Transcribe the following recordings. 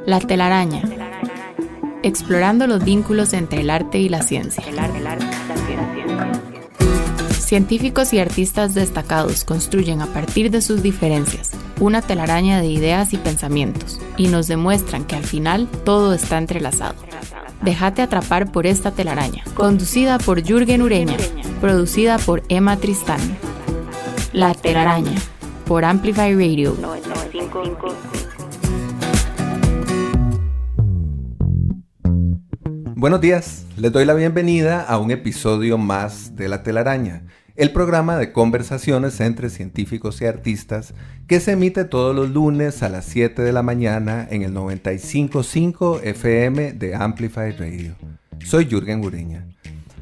La telaraña. Explorando los vínculos entre el arte y la ciencia. Científicos y artistas destacados construyen a partir de sus diferencias una telaraña de ideas y pensamientos y nos demuestran que al final todo está entrelazado. Déjate atrapar por esta telaraña, conducida por Jürgen Ureña, producida por Emma Tristán. La telaraña, por Amplify Radio. Buenos días, les doy la bienvenida a un episodio más de La Telaraña, el programa de conversaciones entre científicos y artistas que se emite todos los lunes a las 7 de la mañana en el 95.5 FM de Amplify Radio. Soy Jürgen Ureña.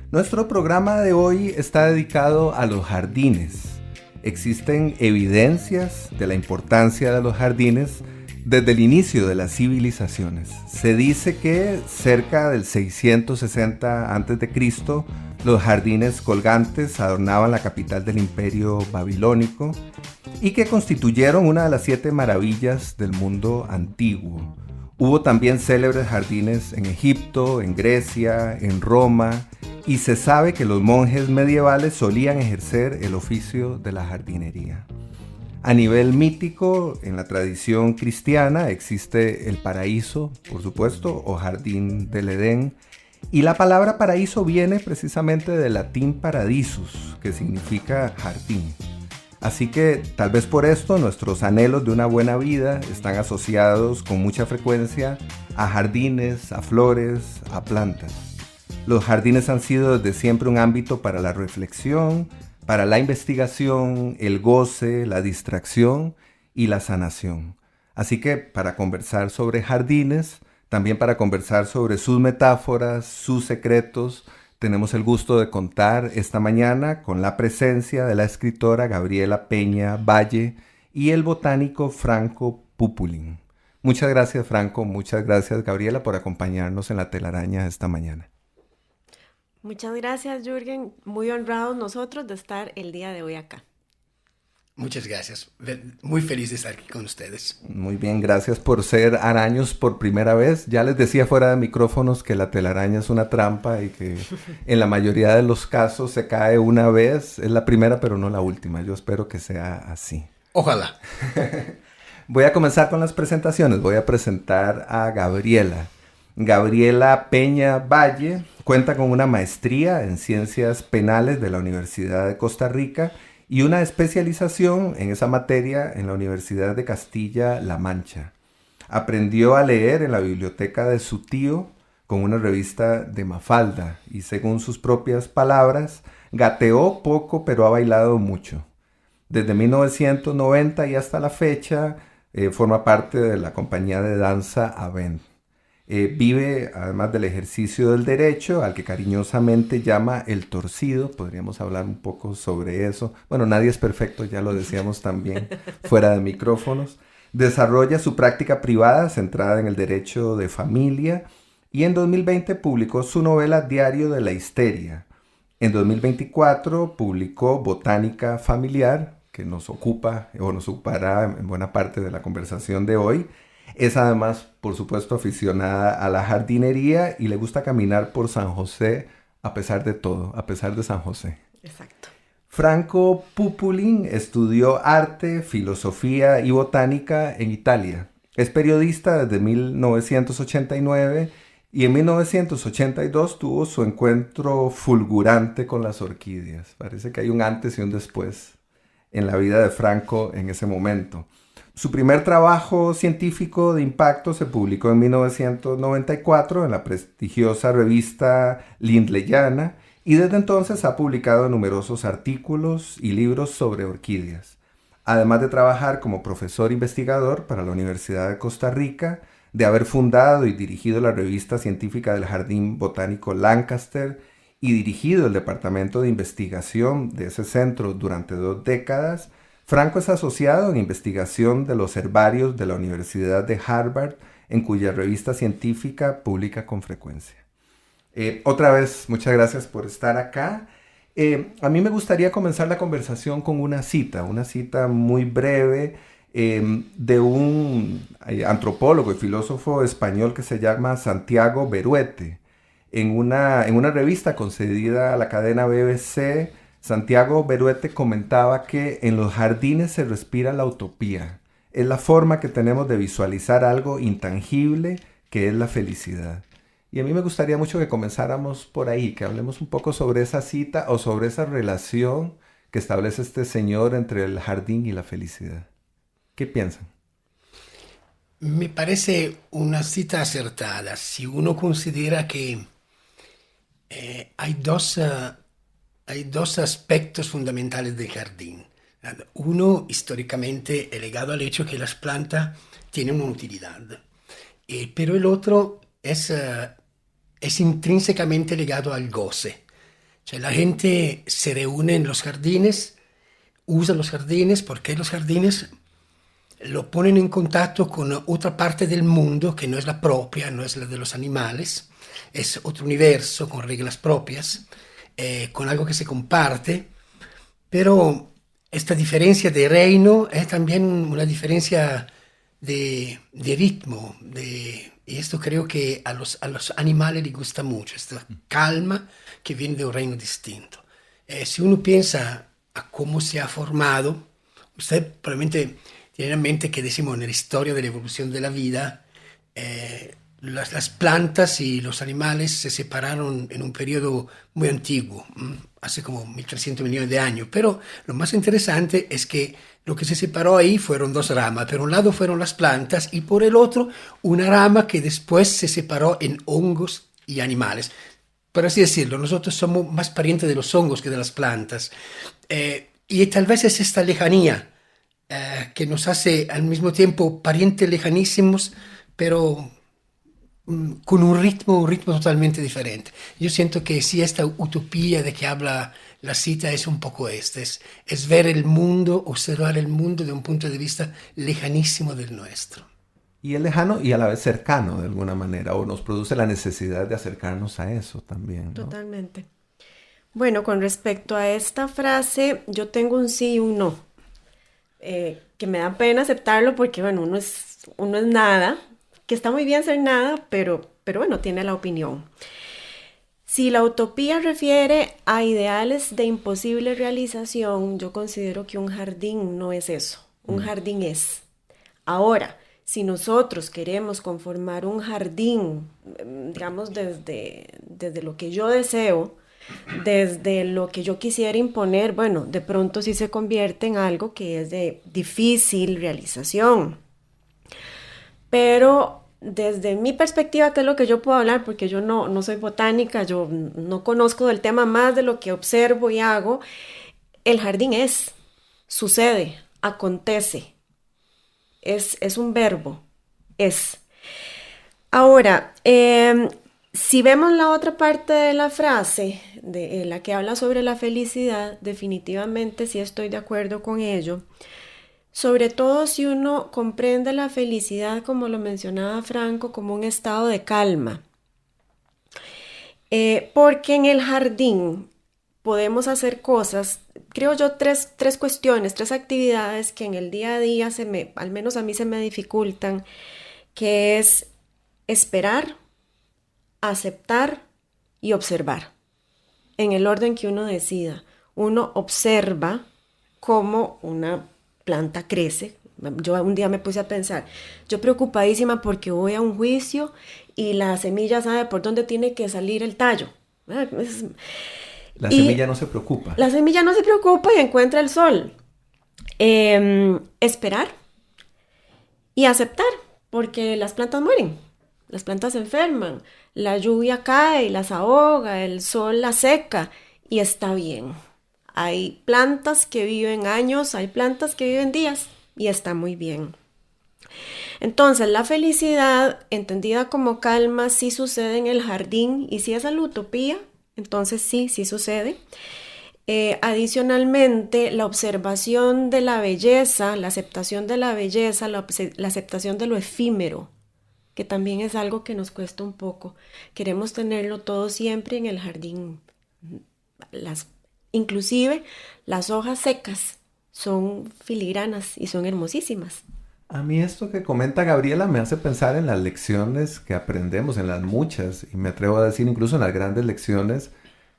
Nuestro programa de hoy está dedicado a los jardines. Existen evidencias de la importancia de los jardines desde el inicio de las civilizaciones. Se dice que cerca del 660 a.C., los jardines colgantes adornaban la capital del imperio babilónico y que constituyeron una de las 7 maravillas del mundo antiguo. Hubo también célebres jardines en Egipto, en Grecia, en Roma, y se sabe que los monjes medievales solían ejercer el oficio de la jardinería. A nivel mítico, en la tradición cristiana existe el paraíso, por supuesto, o jardín del Edén, y la palabra paraíso viene precisamente del latín paradisus, que significa jardín. Así que tal vez por esto nuestros anhelos de una buena vida están asociados con mucha frecuencia a jardines, a flores, a plantas. Los jardines han sido desde siempre un ámbito para la reflexión, para la investigación, el goce, la distracción y la sanación. Así que para conversar sobre jardines, también para conversar sobre sus metáforas, sus secretos, tenemos el gusto de contar esta mañana con la presencia de la escritora Gabriela Peña Valle y el botánico Franco Pupulin. Muchas gracias, Franco, muchas gracias, Gabriela, por acompañarnos en La Telaraña esta mañana. Muchas gracias, Jürgen. Muy honrados nosotros de estar el día de hoy acá. Muchas gracias. Muy feliz de estar aquí con ustedes. Muy bien, gracias por ser araños por primera vez. Ya les decía fuera de micrófonos que la telaraña es una trampa y que en la mayoría de los casos se cae una vez. Es la primera, pero no la última. Yo espero que sea así. Ojalá. Voy a comenzar con las presentaciones. Voy a presentar a Gabriela. Gabriela Peña Valle cuenta con una maestría en Ciencias Penales de la Universidad de Costa Rica y una especialización en esa materia en la Universidad de Castilla-La Mancha. Aprendió a leer en la biblioteca de su tío con una revista de Mafalda y, según sus propias palabras, gateó poco pero ha bailado mucho. Desde 1990 y hasta la fecha forma parte de la compañía de danza Avent. Vive, además del ejercicio del derecho, al que cariñosamente llama el torcido. Podríamos hablar un poco sobre eso. Bueno, nadie es perfecto, ya lo decíamos también fuera de micrófonos. Desarrolla su práctica privada centrada en el derecho de familia y en 2020 publicó su novela Diario de la Histeria. En 2024 publicó Botánica Familiar, que nos ocupa o nos ocupará en buena parte de la conversación de hoy. Es además, por supuesto, aficionada a la jardinería y le gusta caminar por San José a pesar de todo, a pesar de San José. Exacto. Franco Pupulin estudió arte, filosofía y botánica en Italia. Es periodista desde 1989 y en 1982 tuvo su encuentro fulgurante con las orquídeas. Parece que hay un antes y un después en la vida de Franco en ese momento. Su primer trabajo científico de impacto se publicó en 1994 en la prestigiosa revista Lindleyana y desde entonces ha publicado numerosos artículos y libros sobre orquídeas. Además de trabajar como profesor investigador para la Universidad de Costa Rica, de haber fundado y dirigido la revista científica del Jardín Botánico Lancaster y dirigido el departamento de investigación de ese centro durante 2 décadas, Franco es asociado en investigación de los herbarios de la Universidad de Harvard, en cuya revista científica publica con frecuencia. Otra vez, muchas gracias por estar acá. A mí me gustaría comenzar la conversación con una cita muy breve de un antropólogo y filósofo español que se llama Santiago Beruete. En una revista concedida a la cadena BBC, Santiago Beruete comentaba que en los jardines se respira la utopía. Es la forma que tenemos de visualizar algo intangible que es la felicidad. Y a mí me gustaría mucho que comenzáramos por ahí, que hablemos un poco sobre esa cita o sobre esa relación que establece este señor entre el jardín y la felicidad. ¿Qué piensan? Me parece una cita acertada si uno considera que hay dos aspectos fundamentales del jardín. Uno, históricamente, es ligado al hecho que las plantas tienen una utilidad, pero el otro es intrínsecamente ligado al goce. Cioè, la gente se reúne en los jardines, usa los jardines porque los jardines lo ponen en contacto con otra parte del mundo que no es la propia, no es la de los animales, es otro universo con reglas propias, con algo que se comparte, pero esta diferencia de reino es también una diferencia de ritmo, y esto creo que a los animales les gusta mucho, esta calma que viene de un reino distinto. Si uno piensa a cómo se ha formado, usted probablemente tiene en mente que decimos en la historia de la evolución de la vida, las plantas y los animales se separaron en un periodo muy antiguo, hace como 1.300 millones de años, pero lo más interesante es que lo que se separó ahí fueron dos ramas. Por un lado fueron las plantas y por el otro una rama que después se separó en hongos y animales. Por así decirlo, nosotros somos más parientes de los hongos que de las plantas. Y tal vez es esta lejanía que nos hace al mismo tiempo parientes lejanísimos, pero con un ritmo totalmente diferente. Yo siento que sí, esta utopía de que habla la cita es un poco es ver el mundo, observar el mundo de un punto de vista lejanísimo del nuestro. Y es lejano y a la vez cercano de alguna manera, o nos produce la necesidad de acercarnos a eso también, ¿no? Totalmente. Bueno, con respecto a esta frase, yo tengo un sí y un no, que me da pena aceptarlo porque, bueno, uno es nada, que está muy bien ser nada, pero bueno, tiene la opinión. Si la utopía refiere a ideales de imposible realización, yo considero que un jardín no es eso. Un jardín es. Ahora, si nosotros queremos conformar un jardín, digamos, desde lo que yo deseo, desde lo que yo quisiera imponer, bueno, de pronto sí se convierte en algo que es de difícil realización. Pero desde mi perspectiva, que es lo que yo puedo hablar, porque yo no soy botánica, yo no conozco del tema más de lo que observo y hago, el jardín sucede, acontece, es un verbo, es. Ahora, si vemos la otra parte de la frase, de la que habla sobre la felicidad, definitivamente sí estoy de acuerdo con ello. Sobre todo si uno comprende la felicidad, como lo mencionaba Franco, como un estado de calma. Porque en el jardín podemos hacer cosas, creo yo, tres cuestiones, tres actividades que en el día a día al menos a mí se me dificultan, que es esperar, aceptar y observar. En el orden que uno decida. Uno observa cómo una planta crece. Yo un día me puse a pensar, yo preocupadísima porque voy a un juicio y la semilla sabe por dónde tiene que salir el tallo. La semilla no se preocupa. La semilla no se preocupa y encuentra el sol. Esperar y aceptar, porque las plantas mueren, las plantas se enferman, la lluvia cae, las ahoga, el sol las seca y está bien. Hay plantas que viven años, hay plantas que viven días y está muy bien. Entonces, la felicidad, entendida como calma, sí sucede en el jardín y si es la utopía, entonces sí sucede. Adicionalmente, la observación de la belleza, la aceptación de la belleza, la aceptación de lo efímero, que también es algo que nos cuesta un poco. Queremos tenerlo todo siempre en el jardín. Inclusive las hojas secas son filigranas y son hermosísimas. A mí esto que comenta Gabriela me hace pensar en las lecciones que aprendemos, en las muchas, y me atrevo a decir incluso en las grandes lecciones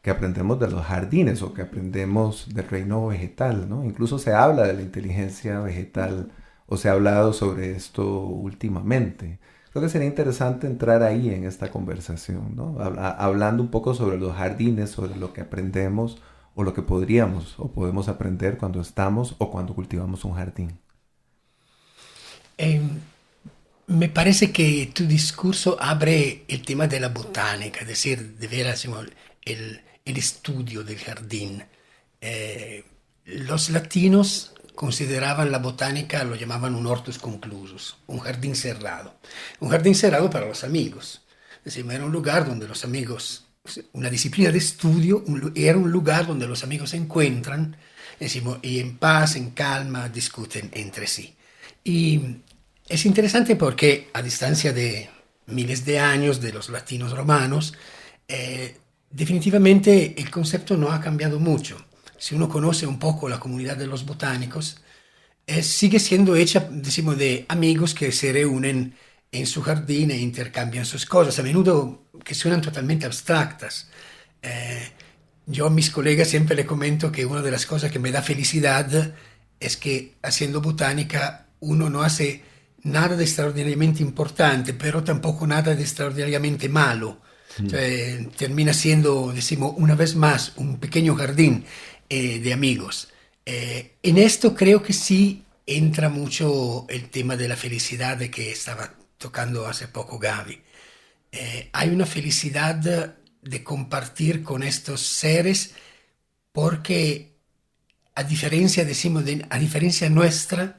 que aprendemos de los jardines o que aprendemos del reino vegetal, ¿no? Incluso se habla de la inteligencia vegetal o se ha hablado sobre esto últimamente. Creo que sería interesante entrar ahí en esta conversación, ¿no? Hablando un poco sobre los jardines, sobre lo que aprendemos o lo que podríamos o podemos aprender cuando estamos o cuando cultivamos un jardín. Eh, Me parece que tu discurso abre el tema de la botánica, es decir, de ver el estudio del jardín. Los latinos consideraban la botánica, lo llamaban un hortus conclusus, un jardín cerrado para los amigos. Es decir, era un lugar donde los amigos, una disciplina de estudio, era un lugar donde los amigos se encuentran, decimos, y en paz, en calma, discuten entre sí. Y es interesante porque a distancia de miles de años de los latinos romanos, definitivamente el concepto no ha cambiado mucho. Si uno conoce un poco la comunidad de los botánicos, sigue siendo hecha, decimos, de amigos que se reúnen en su jardín e intercambian sus cosas, a menudo que suenan totalmente abstractas. Yo a mis colegas siempre les comento que una de las cosas que me da felicidad es que haciendo botánica uno no hace nada de extraordinariamente importante, pero tampoco nada de extraordinariamente malo. Termina siendo, decimos, una vez más, un pequeño jardín de amigos. En esto creo que sí entra mucho el tema de la felicidad de que estaba tocando hace poco Gaby. Hay una felicidad de compartir con estos seres porque a diferencia, decimos, a diferencia nuestra,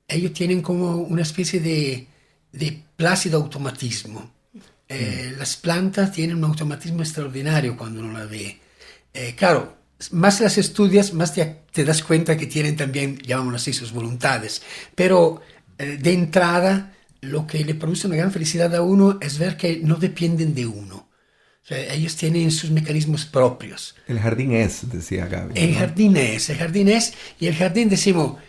ellos tienen como una especie de plácido automatismo. Las plantas tienen un automatismo extraordinario cuando uno las ve. Claro, más las estudias, más te das cuenta que tienen también, llamémoslo así, sus voluntades. Pero de entrada, lo que le produce una gran felicidad a uno es ver que no dependen de uno. O sea, ellos tienen sus mecanismos propios. El jardín es, decía Gaby. El jardín es, y el jardín, decimos,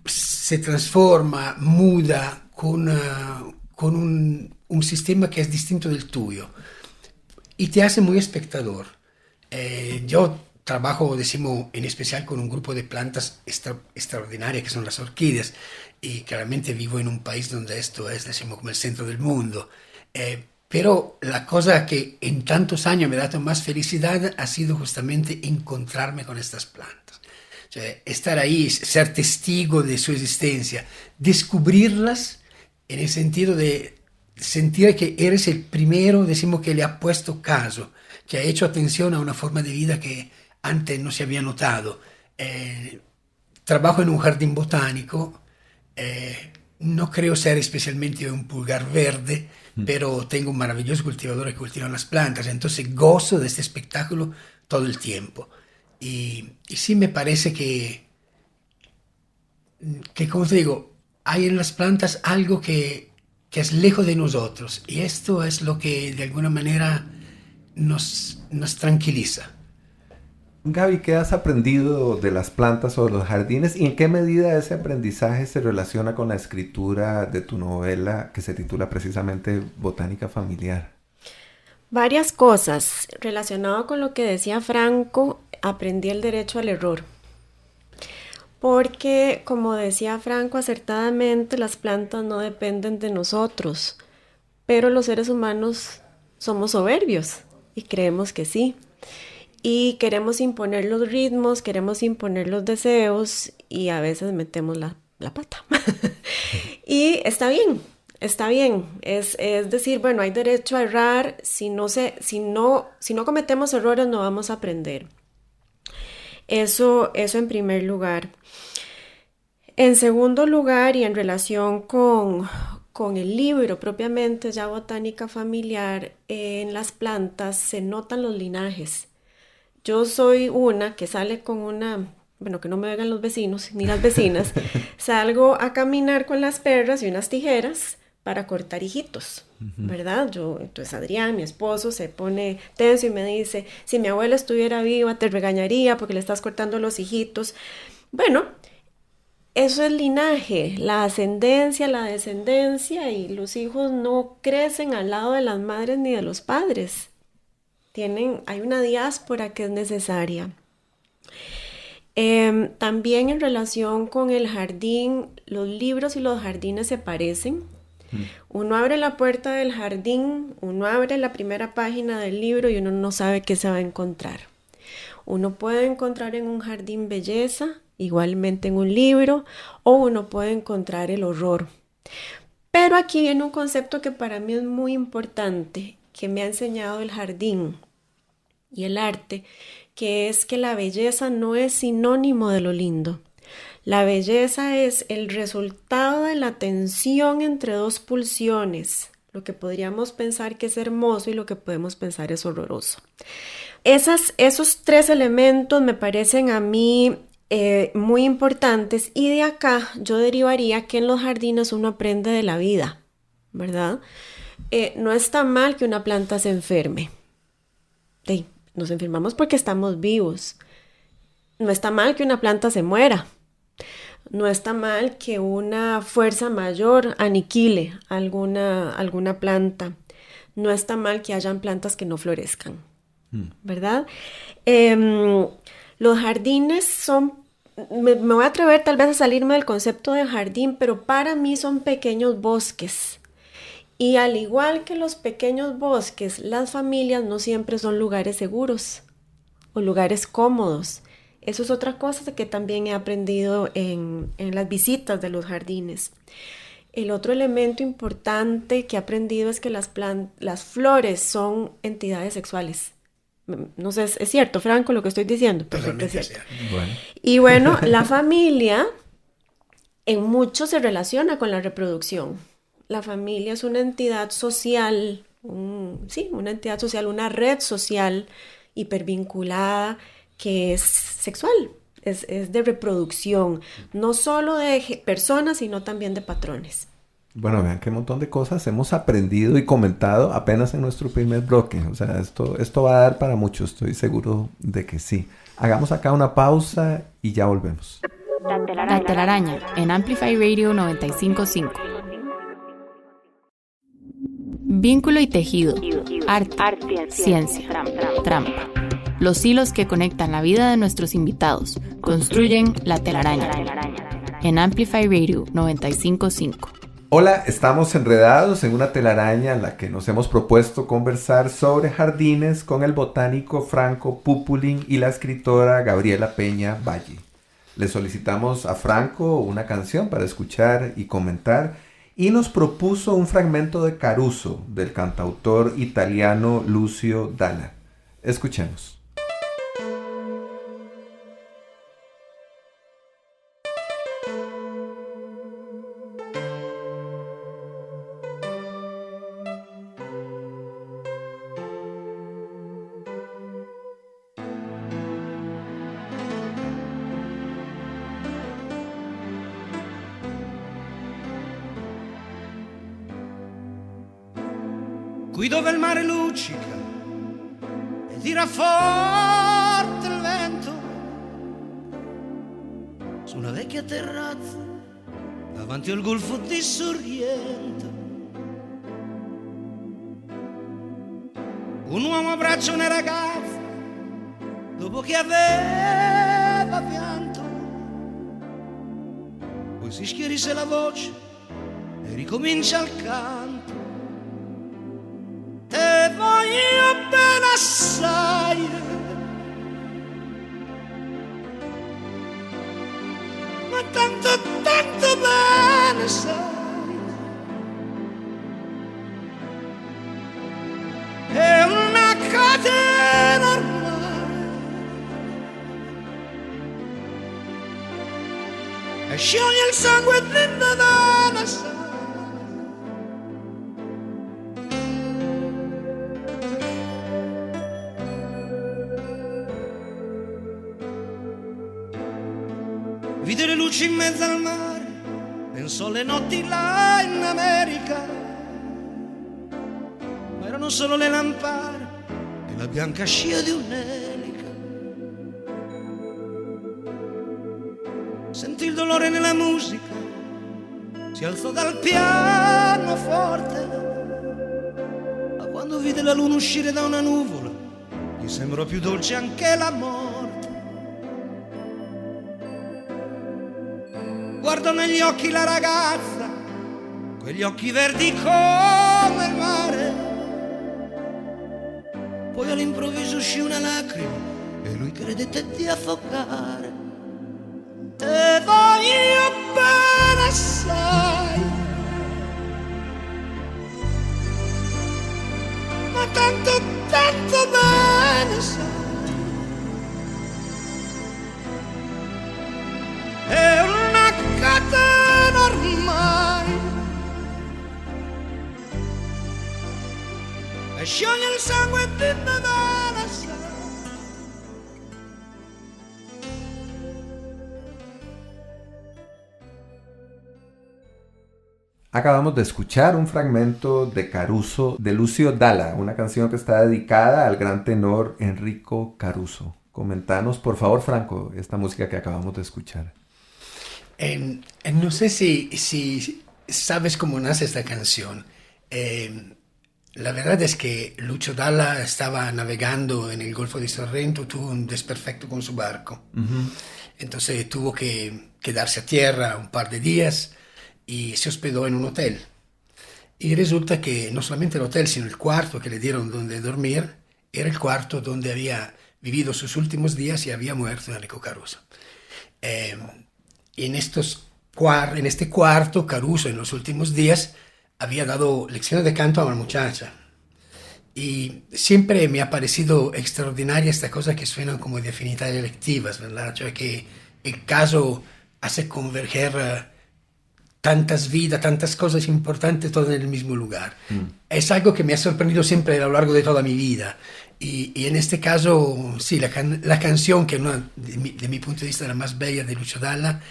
se transforma, muda con un sistema que es distinto del tuyo y te hace muy espectador. Yo trabajo, decimos, en especial con un grupo de plantas extraordinarias que son las orquídeas y claramente vivo en un país donde esto es, decimos, como el centro del mundo. Pero la cosa que en tantos años me ha dado más felicidad ha sido justamente encontrarme con estas plantas. O sea, estar ahí, ser testigo de su existencia, descubrirlas en el sentido de sentir que eres el primero, decimos, que le ha puesto caso, que ha hecho atención a una forma de vida que antes no se había notado. Trabajo en un jardín botánico, no creo ser especialmente un pulgar verde, pero tengo un maravilloso cultivador que cultiva las plantas, entonces gozo de este espectáculo todo el tiempo. Y sí me parece que, como te digo, hay en las plantas algo que es lejos de nosotros, y esto es lo que de alguna manera nos tranquiliza. Gaby, ¿qué has aprendido de las plantas o de los jardines y en qué medida ese aprendizaje se relaciona con la escritura de tu novela que se titula precisamente Botánica Familiar? Varias cosas. Relacionado con lo que decía Franco, aprendí el derecho al error. Porque, como decía Franco acertadamente, las plantas no dependen de nosotros, pero los seres humanos somos soberbios y creemos que sí. Y queremos imponer los ritmos, queremos imponer los deseos y a veces metemos la pata. Y está bien. Es decir, bueno, hay derecho a errar. Si no cometemos errores, no vamos a aprender. Eso en primer lugar. En segundo lugar, y en relación con el libro propiamente, ya Botánica Familiar, en las plantas se notan los linajes. Yo soy una que sale con que no me oigan los vecinos ni las vecinas, salgo a caminar con las perras y unas tijeras para cortar hijitos, ¿verdad? Entonces Adrián, mi esposo, se pone tenso y me dice, si mi abuela estuviera viva te regañaría porque le estás cortando los hijitos. Bueno, eso es linaje, la ascendencia, la descendencia, y los hijos no crecen al lado de las madres ni de los padres. Hay una diáspora que es necesaria. También en relación con el jardín, los libros y los jardines se parecen. Uno abre la puerta del jardín, uno abre la primera página del libro y uno no sabe qué se va a encontrar. Uno puede encontrar en un jardín belleza, igualmente en un libro, o uno puede encontrar el horror. Pero aquí viene un concepto que para mí es muy importante, que me ha enseñado el jardín y el arte, que es que la belleza no es sinónimo de lo lindo. La belleza es el resultado de la tensión entre dos pulsiones, lo que podríamos pensar que es hermoso y lo que podemos pensar es horroroso. Esos tres elementos me parecen a mí muy importantes, y de acá yo derivaría que en los jardines uno aprende de la vida, ¿verdad? No está mal que una planta se enferme. Nos enfermamos porque estamos vivos. No está mal que una planta se muera. No está mal que una fuerza mayor aniquile alguna planta. No está mal que hayan plantas que no florezcan, ¿verdad? Los jardines son, me voy a atrever tal vez a salirme del concepto de jardín, pero para mí son pequeños bosques. Y al igual que los pequeños bosques, las familias no siempre son lugares seguros o lugares cómodos. Eso es otra cosa que también he aprendido en las visitas de los jardines. El otro elemento importante que he aprendido es que las flores son entidades sexuales. No sé, ¿es cierto, Franco, lo que estoy diciendo? Perfecto, es cierto. Bueno. Y bueno, la familia en mucho se relaciona con la reproducción. La familia es una entidad social, una entidad social, una red social hipervinculada que es sexual, es de reproducción, no solo de personas, sino también de patrones. Bueno, vean qué montón de cosas hemos aprendido y comentado apenas en nuestro primer bloque. O sea, esto va a dar para mucho, estoy seguro de que sí. Hagamos acá una pausa y ya volvemos. La telaraña en Amplify Radio 95.5. Vínculo y tejido, arte, ciencia, trampa. Los hilos que conectan la vida de nuestros invitados construyen la telaraña en Amplify Radio 95.5. Hola, estamos enredados en una telaraña en la que nos hemos propuesto conversar sobre jardines con el botánico Franco Pupulin y la escritora Gabriela Peña Valle. Le solicitamos a Franco una canción para escuchar y comentar y nos propuso un fragmento de Caruso del cantautor italiano Lucio Dalla. Escuchemos. Qui dove il mare luccica e tira forte il vento, su una vecchia terrazza davanti al golfo di Sorrento, un uomo abbraccia una ragazza dopo che aveva pianto, poi si schierisse la voce e ricomincia il canto. Te voglio bene assai, ma tanto, tanto bene sai. È una catena ormai, e scioglie il sangue dentro da una sai. Vide le luci in mezzo al mare, pensò alle notti là in America, ma erano solo le lampade e la bianca scia di un'elica. Sentì il dolore dolore nella musica si alzò dal pianoforte, ma quando vide la luna uscire da una nuvola gli sembrò più dolce anche la morte. Guardò negli occhi la ragazza, quegli occhi verdi come il mare, poi all'improvviso uscì una lacrima e lui credette di affogare. Te voglio bene assai, ma tanto, tanto bene sai, è una catena ormai, e scioglie il sangue di te bene assai. Acabamos de escuchar un fragmento de Caruso de Lucio Dalla, una canción que está dedicada al gran tenor Enrico Caruso. Comentanos, por favor, Franco, esta música que acabamos de escuchar. No sé si sabes cómo nace esta canción. La verdad es que Lucio Dalla estaba navegando en el Golfo de Sorrento, tuvo un desperfecto con su barco. Uh-huh. Entonces tuvo que quedarse a tierra un par de días y se hospedó en un hotel. Y resulta que no solamente el hotel, sino el cuarto que le dieron donde dormir, era el cuarto donde había vivido sus últimos días y había muerto Enrico Caruso. Y en este cuarto, Caruso en los últimos días había dado lecciones de canto a una muchacha. Y siempre me ha parecido extraordinaria esta cosa que suenan como de afinidades electivas, ¿verdad? Cioè que el caso hace converger tantas vidas, tantas cosas importantes, todo en el mismo lugar. Es algo que me ha sorprendido siempre a lo largo de toda mi vida. Y en este caso, sí, la canción, que de mi punto de vista la más bella de Lucio Dalla,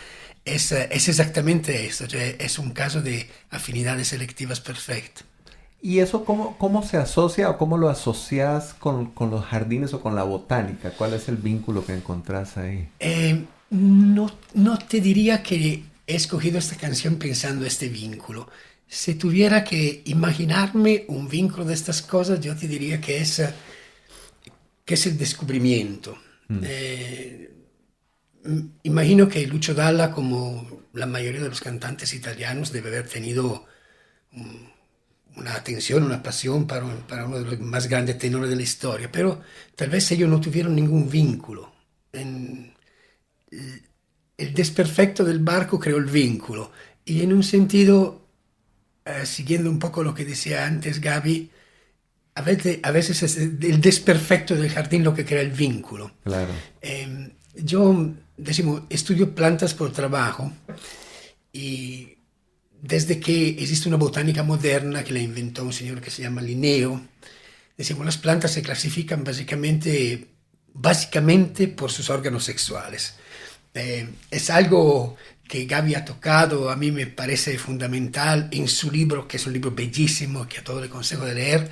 es exactamente esto, cioè es un caso de afinidades selectivas perfecto. ¿Y eso cómo se asocia o cómo lo asocias con los jardines o con la botánica? ¿Cuál es el vínculo que encontrás ahí? No te diría que he escogido esta canción pensando este vínculo. Si tuviera que imaginarme un vínculo de estas cosas, yo te diría que es el descubrimiento. Imagino que Lucio Dalla, como la mayoría de los cantantes italianos, debe haber tenido una atención, una pasión para uno de los más grandes tenores de la historia, pero tal vez ellos no tuvieron ningún vínculo. El desperfecto del barco creó el vínculo, y en un sentido, siguiendo un poco lo que decía antes Gaby, a veces es el desperfecto del jardín lo que crea el vínculo. Claro. Yo, estudio plantas por trabajo, y desde que existe una botánica moderna que la inventó un señor que se llama Linneo, las plantas se clasifican básicamente por sus órganos sexuales. Es algo que Gaby ha tocado, a mí me parece fundamental en su libro, que es un libro bellísimo, que a todos les aconsejo de leer.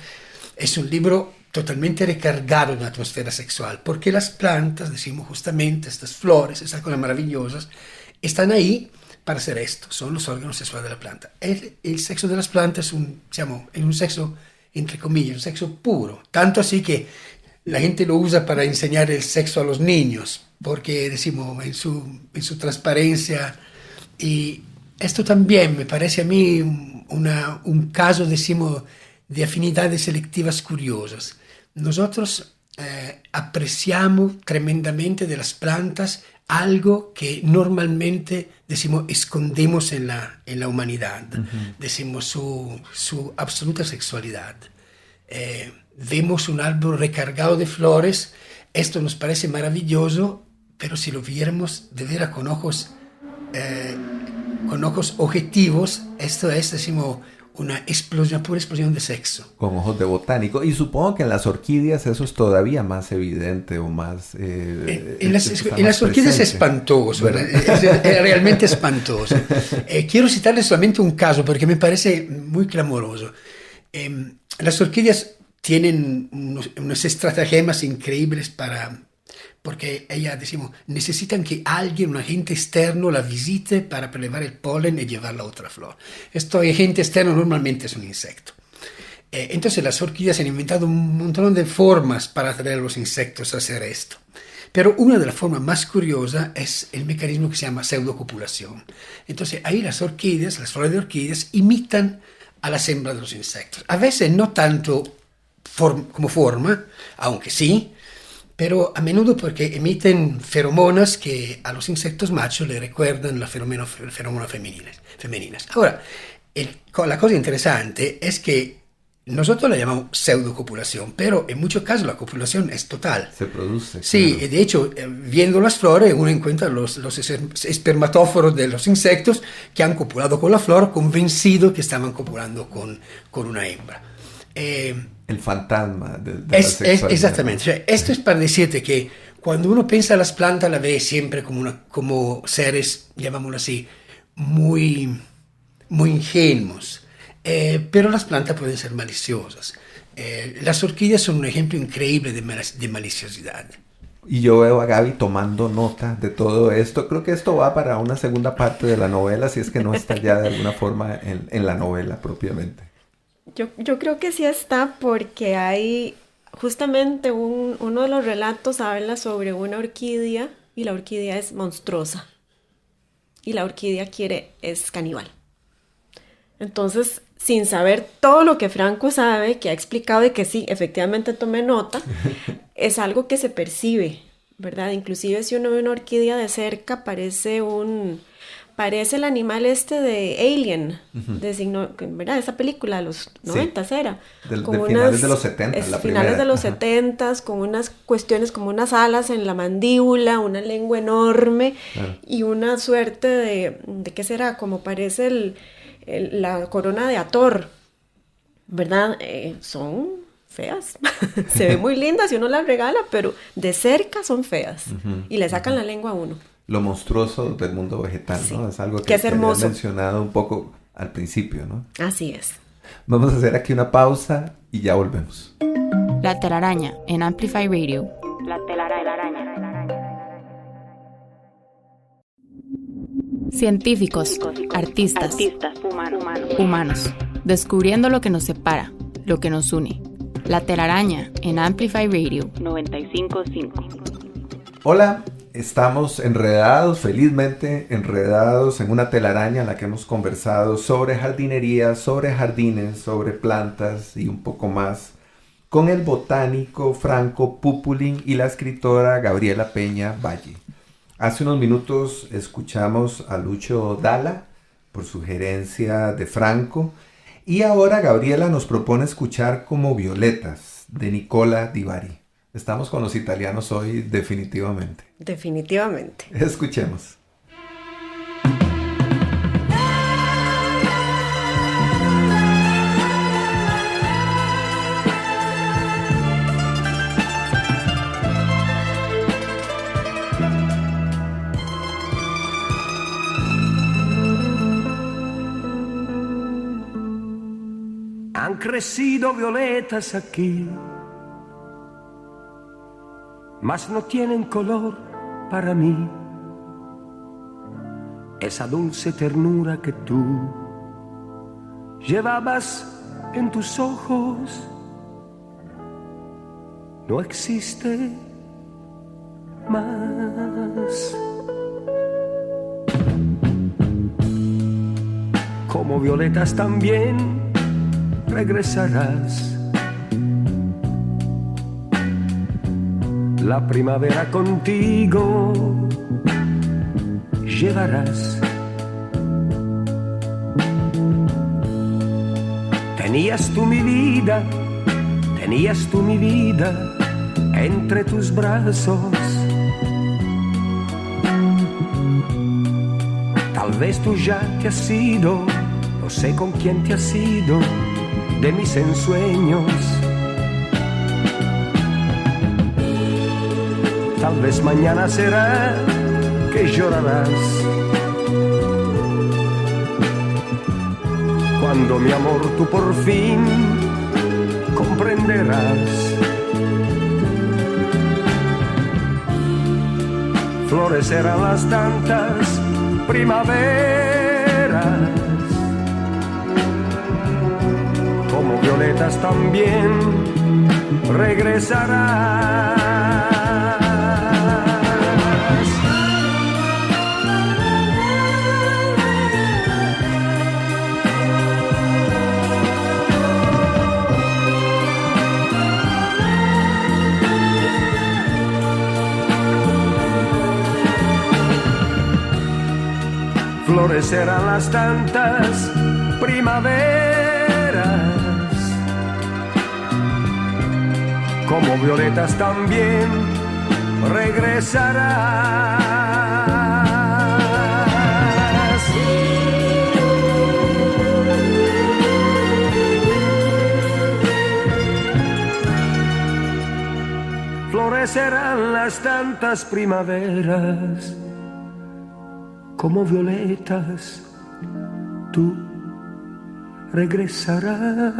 Es un libro totalmente recargado de una atmósfera sexual, porque las plantas, justamente, estas flores, esas cosas maravillosas, están ahí para hacer esto, son los órganos sexuales de la planta. El sexo de las plantas es un sexo, entre comillas, un sexo puro, tanto así que la gente lo usa para enseñar el sexo a los niños, porque en su transparencia. Y esto también me parece a mí un caso, de afinidades selectivas curiosas. Nosotros apreciamos tremendamente de las plantas algo que normalmente escondemos en la humanidad. Uh-huh. Su absoluta sexualidad. Vemos un árbol recargado de flores, esto nos parece maravilloso, pero si lo viéramos de veras con ojos objetivos, esto es una pura explosión de sexo. Con ojos de botánico. Y supongo que en las orquídeas eso es todavía más evidente o más... en las orquídeas es espantoso, es realmente espantoso. Quiero citarles solamente un caso porque me parece muy clamoroso. Las orquídeas tienen unos estratagemas increíbles para porque ella, decimos, necesitan que alguien, un agente externo, la visite para prelevar el polen y llevarla a otra flor. Este agente externo normalmente es un insecto. Entonces las orquídeas han inventado un montón de formas para atraer a los insectos a hacer esto. Pero una de las formas más curiosas es el mecanismo que se llama pseudocopulación. Entonces ahí las orquídeas, las flores de orquídeas, imitan a las hembras de los insectos. A veces no tanto como forma, aunque sí, pero a menudo porque emiten feromonas que a los insectos machos le recuerdan las feromonas femeninas. Ahora, la cosa interesante es que nosotros la llamamos pseudocopulación, pero en muchos casos la copulación es total. Se produce. Sí, claro. de hecho, viendo las flores, uno encuentra los espermatóforos de los insectos que han copulado con la flor, convencidos que estaban copulando con una hembra. El fantasma de la sexualidad. Exactamente. O sea, esto es para decirte que cuando uno piensa en las plantas, la ve siempre como seres, llamámoslo así, muy, muy ingenuos. Pero las plantas pueden ser maliciosas. Las orquídeas son un ejemplo increíble de maliciosidad. Y yo veo a Gaby tomando nota de todo esto. Creo que esto va para una segunda parte de la novela, si es que no está ya de alguna forma en la novela propiamente. Yo creo que sí está, porque hay justamente uno de los relatos habla sobre una orquídea y la orquídea es monstruosa y la orquídea es caníbal. Entonces, sin saber todo lo que Franco sabe, que ha explicado y que sí, efectivamente tomé nota, es algo que se percibe, ¿verdad? Inclusive si uno ve una orquídea de cerca, parece el animal este de Alien, ¿verdad? Esa película de los 90 era. De finales de los 70, la primera. Finales de los 70, con unas cuestiones como unas alas en la mandíbula, una lengua enorme, claro, y una suerte de ¿qué será? Como parece la corona de Hathor, ¿verdad? Son feas, se ven muy lindas si uno las regala, pero de cerca son feas, y le sacan la lengua a uno. Lo monstruoso del mundo vegetal, sí, ¿no? Es algo que es hermoso. Te había mencionado un poco al principio, ¿no? Así es. Vamos a hacer aquí una pausa y ya volvemos. La telaraña en Amplify Radio. La telaraña. Científicos, artistas, humanos, descubriendo lo que nos separa, lo que nos une. La telaraña en Amplify Radio 95.5. Hola, estamos felizmente enredados en una telaraña en la que hemos conversado sobre jardinería, sobre jardines, sobre plantas y un poco más, con el botánico Franco Pupulin y la escritora Gabriela Peña Valle. Hace unos minutos escuchamos a Lucho Dalla por sugerencia de Franco, y ahora Gabriela nos propone escuchar Como Violetas de Nicola Di Bari. Estamos con los italianos hoy definitivamente. Definitivamente. Escuchemos. Han crecido violetas aquí, mas no tienen color para mí. Esa dulce ternura que tú llevabas en tus ojos no existe más. Como violetas también regresarás. La primavera contigo llevarás. Tenías tú mi vida entre tus brazos. Tal vez tú ya te has ido, no sé con quién te has ido de mis ensueños. Tal vez mañana será que llorarás cuando mi amor tú por fin comprenderás florecerán las tantas primaveras, como violetas también regresarás. Florecerán las tantas primaveras, como violetas también regresarás. Florecerán las tantas primaveras, como violetas, tú regresarás.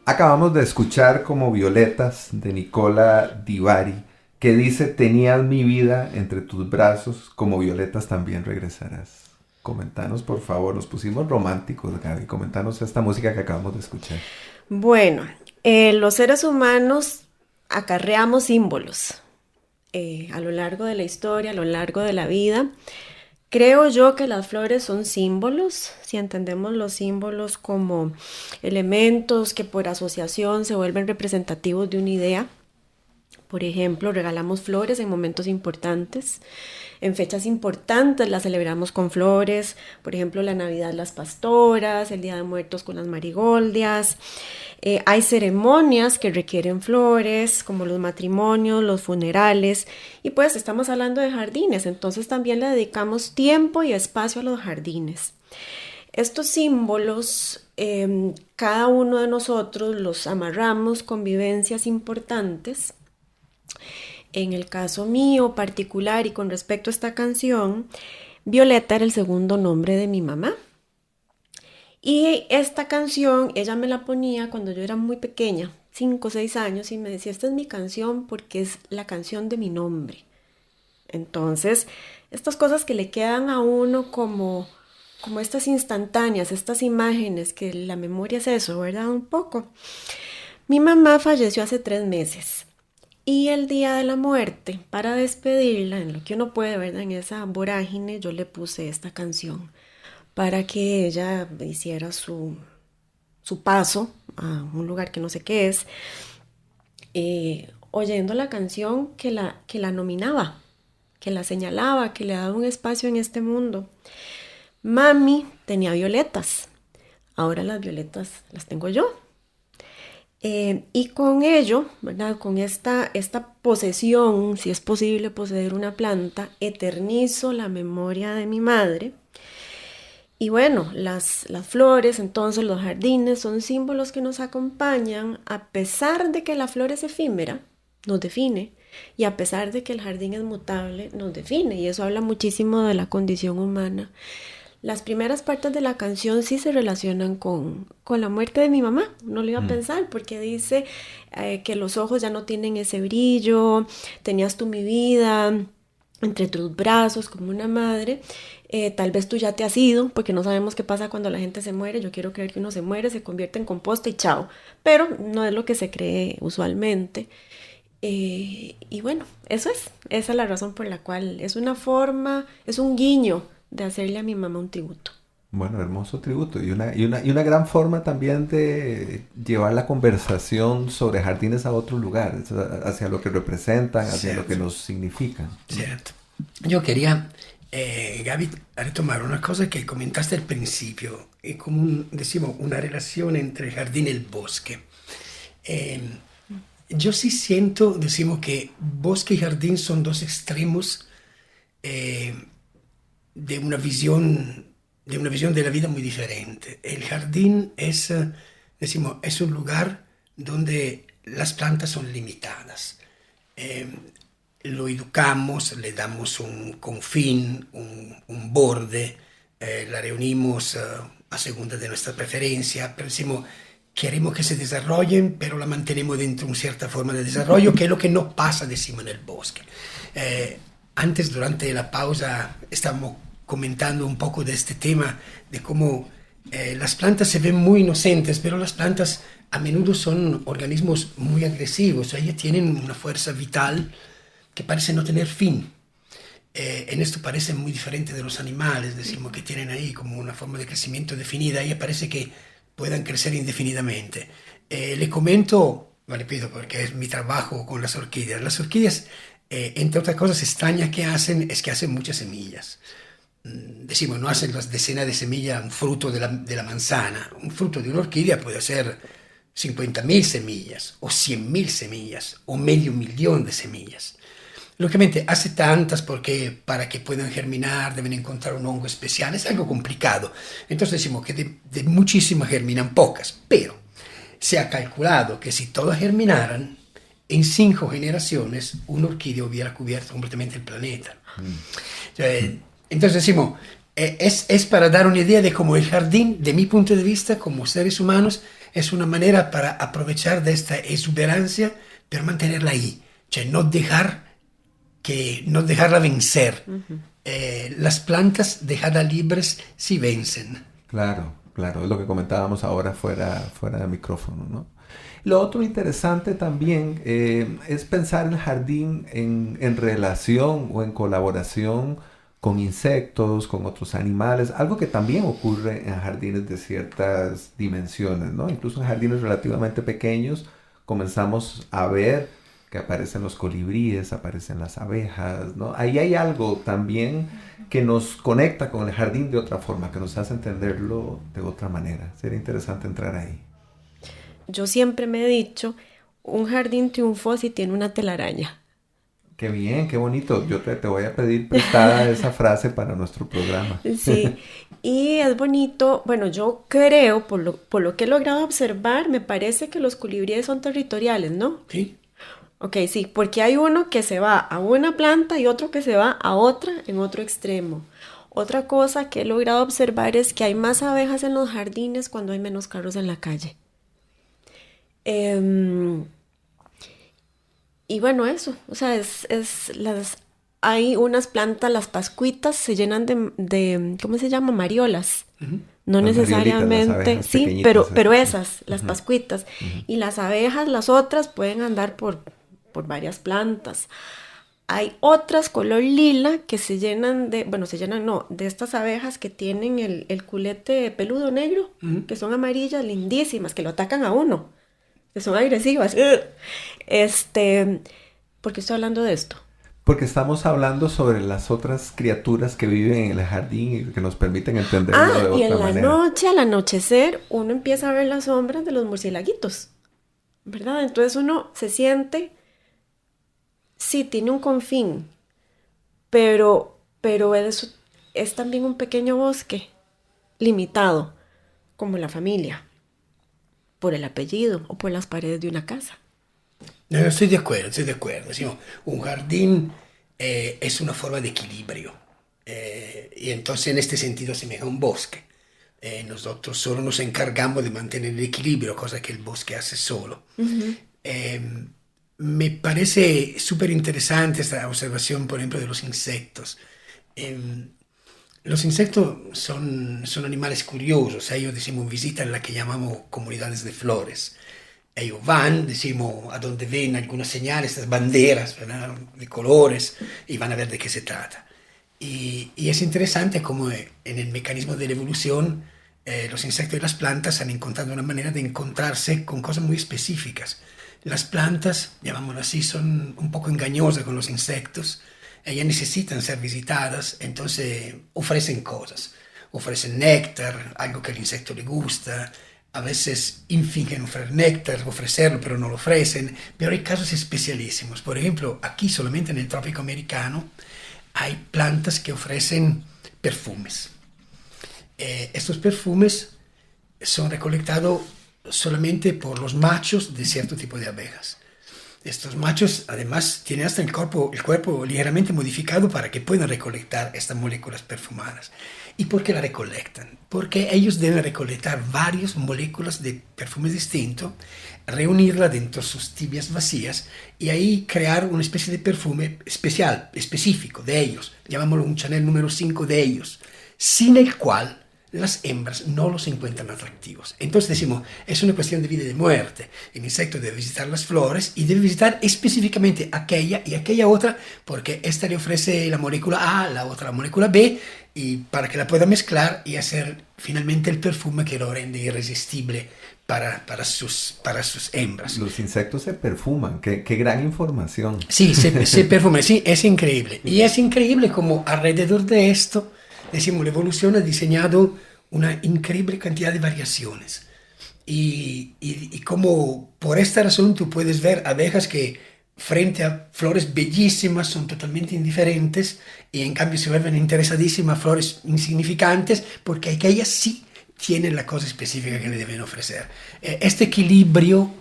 Acabamos de escuchar Como violetas de Nicola Di Bari, que dice: tenías mi vida entre tus brazos, como violetas también regresarás. Comentanos, por favor, nos pusimos románticos, Gaby. Comentanos esta música que acabamos de escuchar. Bueno, los seres humanos acarreamos símbolos a lo largo de la historia, a lo largo de la vida. Creo yo que las flores son símbolos, si entendemos los símbolos como elementos que por asociación se vuelven representativos de una idea. Por ejemplo, regalamos flores en momentos importantes, en fechas importantes las celebramos con flores, por ejemplo, la Navidad las pastoras, el Día de Muertos con las marigoldias. Hay ceremonias que requieren flores, como los matrimonios, los funerales, y pues estamos hablando de jardines, entonces también le dedicamos tiempo y espacio a los jardines. Estos símbolos, cada uno de nosotros los amarramos con vivencias importantes. En el caso mío particular y con respecto a esta canción, Violeta era el segundo nombre de mi mamá. Y esta canción ella me la ponía cuando yo era muy pequeña, 5 o 6 años, y me decía: esta es mi canción porque es la canción de mi nombre. Entonces, estas cosas que le quedan a uno como estas instantáneas, estas imágenes, que la memoria es eso, ¿verdad? Un poco. Mi mamá falleció hace 3 meses. Y el día de la muerte, para despedirla, en lo que uno puede, ¿verdad? En esa vorágine, yo le puse esta canción para que ella hiciera su paso a un lugar que no sé qué es, oyendo la canción que la nominaba, que la señalaba, que le daba un espacio en este mundo. Mami tenía violetas, ahora las violetas las tengo yo. Y con ello, ¿verdad? Con esta posesión, si es posible poseer una planta, eternizo la memoria de mi madre. Y bueno, las flores, entonces los jardines, son símbolos que nos acompañan a pesar de que la flor es efímera, nos define, y a pesar de que el jardín es mutable, nos define, y eso habla muchísimo de la condición humana. Las primeras partes de la canción sí se relacionan con la muerte de mi mamá, no lo iba a pensar, porque dice que los ojos ya no tienen ese brillo, tenías tú mi vida entre tus brazos como una madre, tal vez tú ya te has ido, porque no sabemos qué pasa cuando la gente se muere. Yo quiero creer que uno se muere, se convierte en composta y chao, pero no es lo que se cree usualmente. Y bueno, esa es la razón por la cual es una forma, es un guiño de hacerle a mi mamá un tributo. Bueno, hermoso tributo y una gran forma también de llevar la conversación sobre jardines a otro lugar, hacia lo que representan, hacia lo que nos significan. Cierto. Yo quería, Gaby, retomar una cosa que comentaste al principio, como decimos, una relación entre el jardín y el bosque. Yo sí siento, decimos que bosque y jardín son dos extremos de una visión de la vida muy diferente. El jardín es un lugar donde las plantas son limitadas. lo educamos, le damos un confín, un borde, la reunimos a segunda de nuestra preferencia, pero decimos, queremos que se desarrollen, pero la mantenemos dentro de una cierta forma de desarrollo, que es lo que no pasa, decimos, en el bosque. Antes, durante la pausa, estábamos comentando un poco de este tema, de cómo las plantas se ven muy inocentes, pero las plantas a menudo son organismos muy agresivos, ellas tienen una fuerza vital que parece no tener fin. En esto parece muy diferente de los animales, decimos que tienen ahí como una forma de crecimiento definida, ellas parece que puedan crecer indefinidamente. Le comento, vale, pido porque es mi trabajo con las orquídeas. Las orquídeas, entre otras cosas extrañas que hacen, es que hacen muchas semillas. Decimos, no hacen las decenas de semillas un fruto de la manzana. Un fruto de una orquídea puede ser 50.000 semillas, o 100.000 semillas, o 500.000 de semillas. Lógicamente hace tantas porque para que puedan germinar deben encontrar un hongo especial, es algo complicado. Entonces decimos que de muchísimas germinan pocas, pero se ha calculado que si todas germinaran, en 5 generaciones una orquídea hubiera cubierto completamente el planeta. Entonces decimos, es para dar una idea de cómo el jardín, de mi punto de vista, como seres humanos, es una manera para aprovechar de esta exuberancia, pero mantenerla ahí, no dejarla vencer. Las plantas dejadas libres sí vencen. Claro, claro, es lo que comentábamos ahora fuera de micrófono, ¿no? Lo otro interesante también es pensar el jardín en relación o en colaboración con insectos, con otros animales, algo que también ocurre en jardines de ciertas dimensiones, ¿no? Incluso en jardines relativamente pequeños comenzamos a ver que aparecen los colibríes, aparecen las abejas, ¿no? Ahí hay algo también que nos conecta con el jardín de otra forma, que nos hace entenderlo de otra manera. Sería interesante entrar ahí. Yo siempre me he dicho, un jardín triunfó si tiene una telaraña. Qué bien, qué bonito. Yo te voy a pedir prestada esa frase para nuestro programa. Sí, y es bonito. Bueno, yo creo, por lo que he logrado observar, me parece que los colibríes son territoriales, ¿no? Sí. Ok, sí, porque hay uno que se va a una planta y otro que se va a otra en otro extremo. Otra cosa que he logrado observar es que hay más abejas en los jardines cuando hay menos carros en la calle. Y bueno, eso, o sea, hay unas plantas, las pascuitas se llenan de ¿cómo se llama? Mariolas. Uh-huh. No las necesariamente, sí, pero esas, las pascuitas. Uh-huh. Y las abejas, las otras, pueden andar por varias plantas. Hay otras color lila que se llenan de estas abejas que tienen el culete peludo negro, uh-huh, que son amarillas, lindísimas, que lo atacan a uno, que son agresivas. ¿Por qué estoy hablando de esto? Porque estamos hablando sobre las otras criaturas que viven en el jardín y que nos permiten entenderlo de otra manera. Y en la noche, al anochecer, uno empieza a ver las sombras de los murciélaguitos, ¿verdad? Entonces uno se siente, sí, tiene un confín, pero es también un pequeño bosque limitado, como la familia, por el apellido o por las paredes de una casa. No, estoy de acuerdo. Decimos, un jardín es una forma de equilibrio. Y entonces en este sentido asemeja a un bosque. Nosotros solo nos encargamos de mantener el equilibrio, cosa que el bosque hace solo. Uh-huh. Me parece súper interesante esta observación, por ejemplo, de los insectos. Los insectos son animales curiosos. Ellos, decimos, visitan la que llamamos comunidades de flores. Ellos van, decimos, a donde ven algunas señales, estas banderas, ¿verdad?, de colores, y van a ver de qué se trata. Y es interesante cómo en el mecanismo de la evolución los insectos y las plantas han encontrado una manera de encontrarse con cosas muy específicas. Las plantas, llamámoslo así, son un poco engañosas con los insectos. Ellas necesitan ser visitadas, entonces ofrecen cosas. Ofrecen néctar, algo que al insecto le gusta. A veces fingen ofrecerlo, pero no lo ofrecen. Pero hay casos especialísimos. Por ejemplo, aquí solamente en el trópico americano hay plantas que ofrecen perfumes. Estos perfumes son recolectados solamente por los machos de cierto tipo de abejas. Estos machos además tienen hasta el cuerpo ligeramente modificado para que puedan recolectar estas moléculas perfumadas. ¿Y por qué la recolectan? Porque ellos deben recolectar varias moléculas de perfumes distintos, reunirlas dentro de sus tibias vacías y ahí crear una especie de perfume especial, específico de ellos, llamámoslo un Chanel número 5 de ellos, sin el cual las hembras no los encuentran atractivos. Entonces decimos, es una cuestión de vida y de muerte. El insecto debe visitar las flores y debe visitar específicamente aquella y aquella otra, porque esta le ofrece la molécula A, la otra la molécula B, y para que la pueda mezclar y hacer finalmente el perfume que lo rende irresistible para sus hembras. Los insectos se perfuman, qué gran información. Sí, se perfuman, sí, es increíble. Y es increíble como alrededor de esto, decimos, la evolución ha diseñado una increíble cantidad de variaciones. Y como por esta razón tú puedes ver abejas que frente a flores bellísimas son totalmente indiferentes y en cambio se vuelven interesadísimas a flores insignificantes porque aquellas sí tienen la cosa específica que le deben ofrecer. Este equilibrio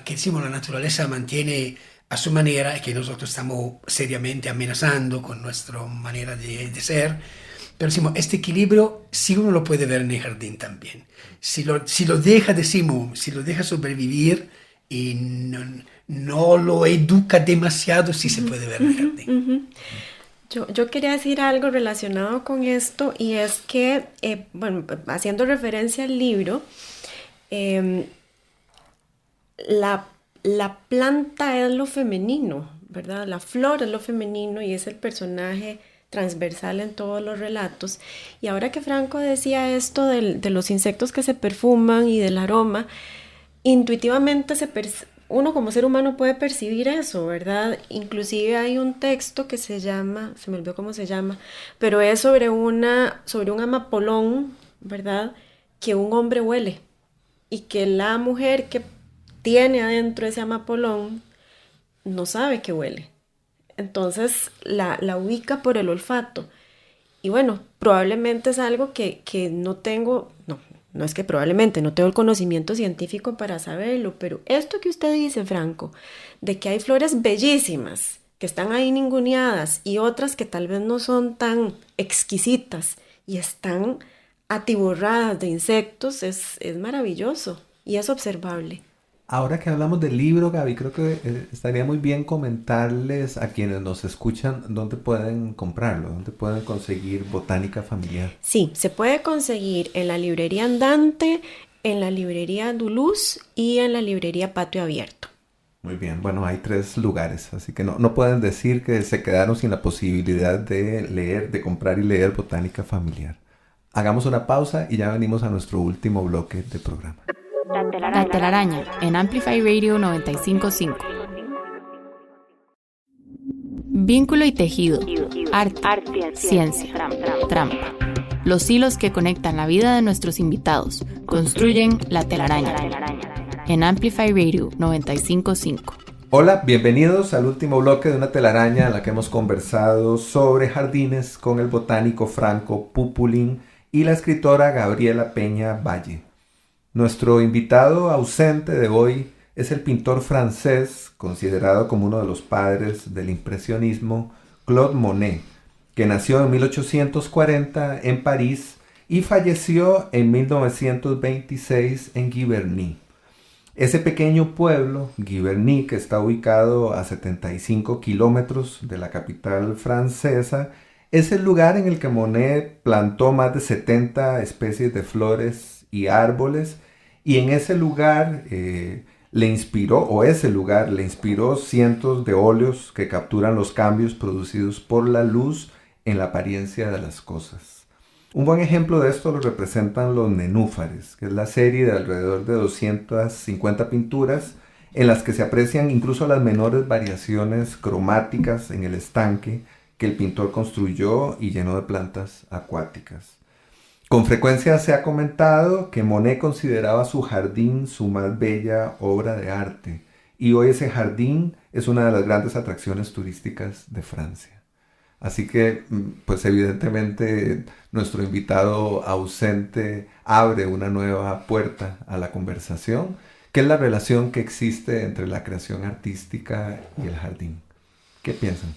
que decimos la naturaleza mantiene a su manera y que nosotros estamos seriamente amenazando con nuestra manera de ser, pero decimos, este equilibrio sí uno lo puede ver en el jardín también. Si lo deja, decimos, si lo deja sobrevivir y no lo educa demasiado, sí se puede ver en el jardín. Yo quería decir algo relacionado con esto y es que, haciendo referencia al libro, la planta es lo femenino, ¿verdad? La flor es lo femenino y es el personaje transversal en todos los relatos. Y ahora que Franco decía esto de los insectos que se perfuman y del aroma, intuitivamente uno como ser humano puede percibir eso, ¿verdad? Inclusive hay un texto que se llama, se me olvidó cómo se llama, pero es sobre un amapolón, ¿verdad? Que un hombre huele y que la mujer que tiene adentro ese amapolón no sabe que huele. Entonces la ubica por el olfato. Y bueno, probablemente es algo que no tengo, no es que probablemente no tengo el conocimiento científico para saberlo, pero esto que usted dice, Franco, de que hay flores bellísimas que están ahí ninguneadas y otras que tal vez no son tan exquisitas y están atiborradas de insectos, es maravilloso y es observable. Ahora que hablamos del libro, Gaby, creo que estaría muy bien comentarles a quienes nos escuchan dónde pueden comprarlo, dónde pueden conseguir Botánica Familiar. Sí, se puede conseguir en la librería Andante, en la librería Duluz y en la librería Patio Abierto. Muy bien, bueno, hay 3 lugares, así que no pueden decir que se quedaron sin la posibilidad de leer, de comprar y leer Botánica Familiar. Hagamos una pausa y ya venimos a nuestro último bloque de programa. La telaraña en Amplify Radio 95.5. Vínculo y tejido, arte, ciencia, trampa. Los hilos que conectan la vida de nuestros invitados construyen la telaraña en Amplify Radio 95.5. Hola, bienvenidos al último bloque de una telaraña en la que hemos conversado sobre jardines con el botánico Franco Pupulin y la escritora Gabriela Peña Valle. Nuestro invitado ausente de hoy es el pintor francés, considerado como uno de los padres del impresionismo, Claude Monet, que nació en 1840 en París y falleció en 1926 en Giverny. Ese pequeño pueblo, Giverny, que está ubicado a 75 kilómetros de la capital francesa, es el lugar en el que Monet plantó más de 70 especies de flores y árboles, y en ese lugar le inspiró cientos de óleos que capturan los cambios producidos por la luz en la apariencia de las cosas. Un buen ejemplo de esto lo representan los nenúfares, que es la serie de alrededor de 250 pinturas en las que se aprecian incluso las menores variaciones cromáticas en el estanque que el pintor construyó y llenó de plantas acuáticas. Con frecuencia se ha comentado que Monet consideraba su jardín su más bella obra de arte, y hoy ese jardín es una de las grandes atracciones turísticas de Francia. Así que, pues evidentemente, nuestro invitado ausente abre una nueva puerta a la conversación ¿Qué es la relación que existe entre la creación artística y el jardín? ¿Qué piensan?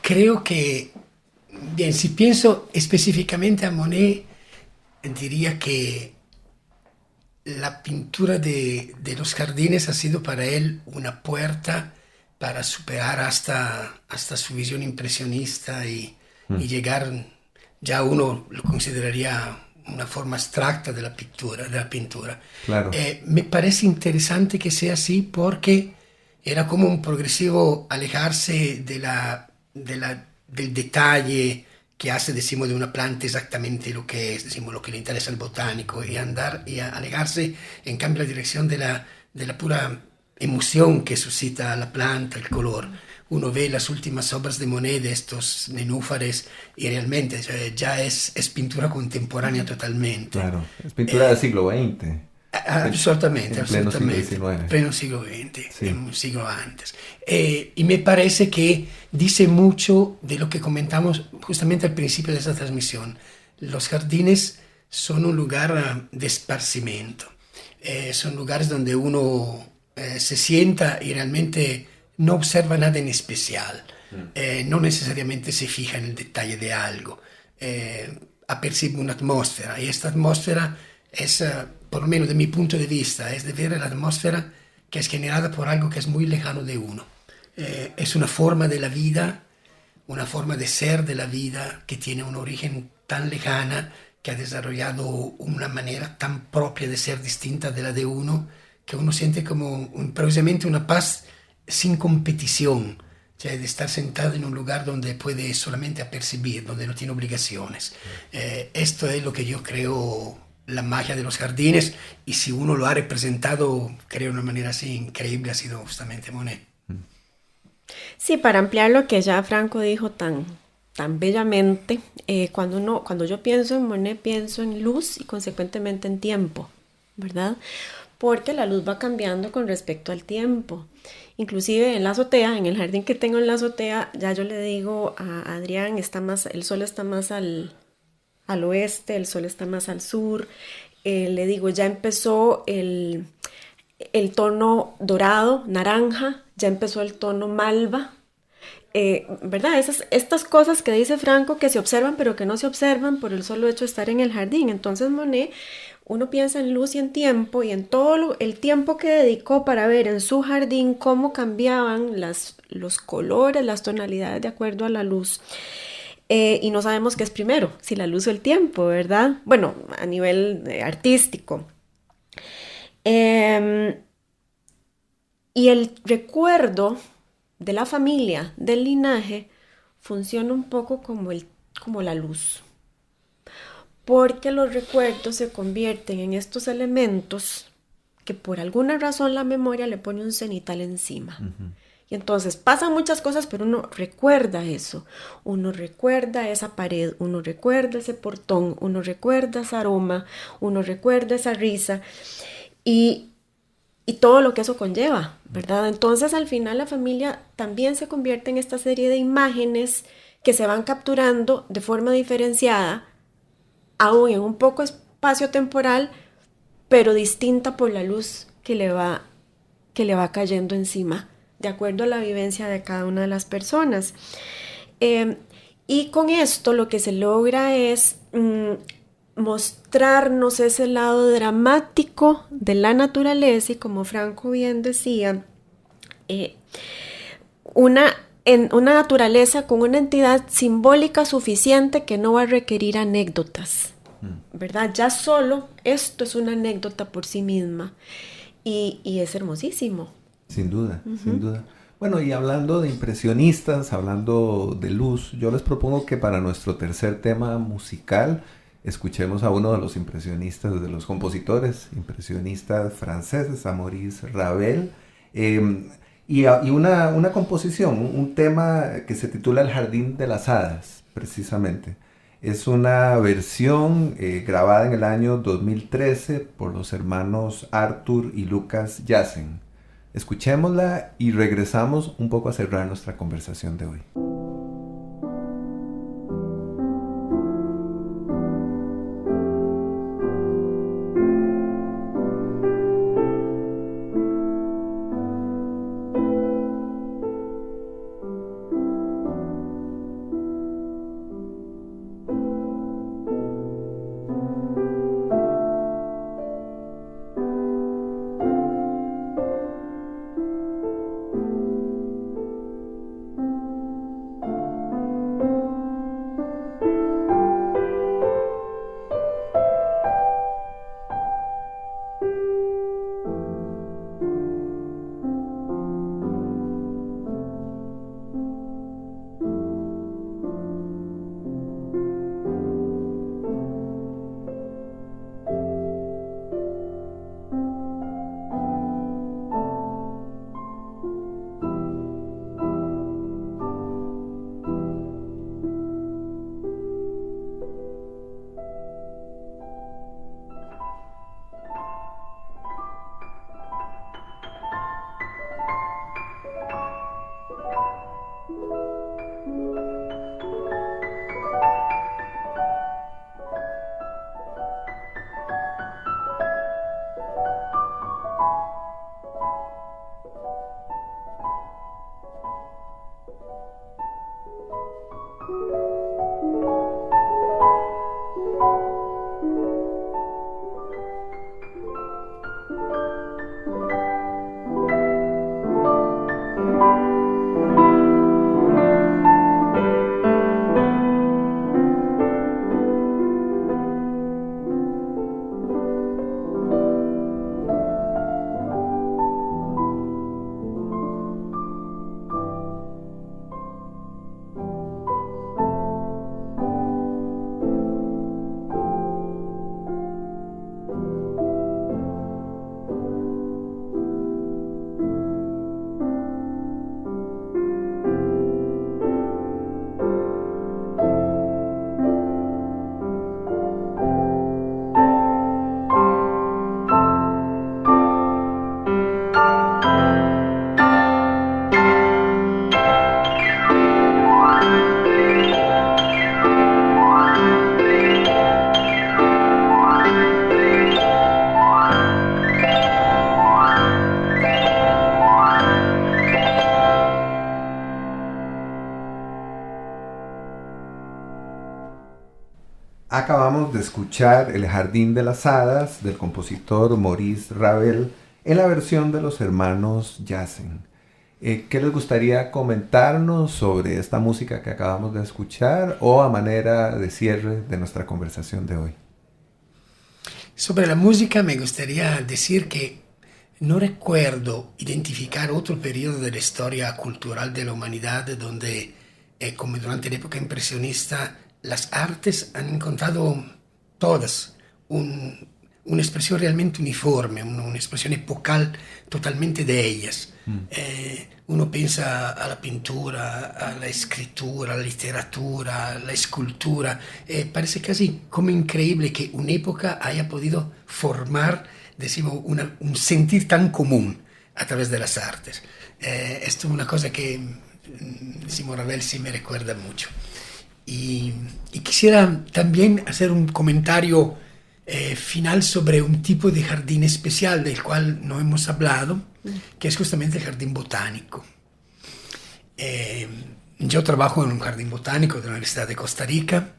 Creo que, bien, si pienso específicamente a Monet, diría que la pintura de los jardines ha sido para él una puerta para superar hasta su visión impresionista y llegar, ya uno lo consideraría una forma abstracta de la pintura. Claro. Me parece interesante que sea así porque era como un progresivo alejarse del detalle que hace, decimos, de una planta exactamente lo que es, decimos, lo que le interesa al botánico, y alejarse, en cambio, la dirección de la pura emoción que suscita la planta, el color. Uno ve las últimas obras de Monet, de estos nenúfares, y realmente ya es pintura contemporánea totalmente. Claro, es pintura del siglo XX. Absolutamente, en pleno absolutamente. siglo XIX. Pleno siglo XX, Sí. un siglo antes. Y me parece que dice mucho de lo que comentamos justamente al principio de esta transmisión. Los jardines son un lugar de esparcimiento. Son lugares donde uno se sienta y realmente no observa nada en especial. No necesariamente se fija en el detalle de algo. Apercibe una atmósfera, y esta atmósfera es, por lo menos de mi punto de vista, es de ver la atmósfera que es generada por algo que es muy lejano de uno. Es una forma de la vida, una forma de ser de la vida que tiene un origen tan lejana, que ha desarrollado una manera tan propia de ser distinta de la de uno, que uno siente como precisamente una paz sin competición, de estar sentado en un lugar donde puede solamente apercibir, donde no tiene obligaciones. Esto es lo que yo creo la magia de los jardines, y si uno lo ha representado, creo, de una manera así increíble, ha sido justamente Monet. Sí, para ampliar lo que ya Franco dijo tan bellamente, cuando yo pienso en Monet, pienso en luz y consecuentemente en tiempo, ¿verdad? Porque la luz va cambiando con respecto al tiempo. Inclusive en la azotea, en el jardín que tengo en la azotea, ya yo le digo a Adrián, el sol está más al oeste, el sol está más al sur. Le digo, ya empezó el tono dorado, naranja, ya empezó el tono malva. ¿Verdad? Estas cosas que dice Franco que se observan pero que no se observan por el solo hecho de estar en el jardín. Entonces Monet, uno piensa en luz y en tiempo, y en todo el tiempo que dedicó para ver en su jardín cómo cambiaban los colores, las tonalidades de acuerdo a la luz. Y no sabemos qué es primero, si la luz o el tiempo, ¿verdad? Bueno, a nivel artístico. Y el recuerdo de la familia, del linaje, funciona un poco como la luz. Porque los recuerdos se convierten en estos elementos que por alguna razón la memoria le pone un cenital encima. Uh-huh. Y entonces pasan muchas cosas, pero uno recuerda eso. Uno recuerda esa pared, uno recuerda ese portón, uno recuerda ese aroma, uno recuerda esa risa y todo lo que eso conlleva, ¿verdad? Entonces al final la familia también se convierte en esta serie de imágenes que se van capturando de forma diferenciada, aún en un poco espacio temporal, pero distinta por la luz que le va cayendo encima, de acuerdo a la vivencia de cada una de las personas. Y con esto lo que se logra es mostrarnos ese lado dramático de la naturaleza, y como Franco bien decía, una naturaleza con una entidad simbólica suficiente que no va a requerir anécdotas, ¿verdad? Ya solo esto es una anécdota por sí misma, y es hermosísimo. Sin duda, sin duda. Bueno, y hablando de impresionistas, hablando de luz, yo les propongo que para nuestro tercer tema musical escuchemos a uno de los impresionistas, de los compositores impresionistas franceses, a Maurice Ravel, y una composición, un tema que se titula El Jardín de las Hadas, precisamente. Es una versión grabada en el año 2013 por los hermanos Arthur y Lucas Yassen. Escuchémosla y regresamos un poco a cerrar nuestra conversación de hoy. acabamos de escuchar El Jardín de las Hadas del compositor Maurice Ravel en la versión de los hermanos Jansen. ¿Qué les gustaría comentarnos sobre esta música que acabamos de escuchar o a manera de cierre de nuestra conversación de hoy? Sobre la música me gustaría decir que no recuerdo identificar otro periodo de la historia cultural de la humanidad donde, como durante la época impresionista, las artes han encontrado todas una expresión realmente uniforme, una expresión epocal totalmente de ellas. Uno piensa a la pintura, a la escritura, a la literatura, a la escultura. Parece casi como increíble que una época haya podido formar, decimos, un sentir tan común a través de las artes. Esto es una cosa que, decimos, Ravel sí me recuerda mucho. Y quisiera también hacer un comentario final sobre un tipo de jardín especial del cual no hemos hablado, que es justamente el jardín botánico. Yo trabajo en un jardín botánico de la Universidad de Costa Rica,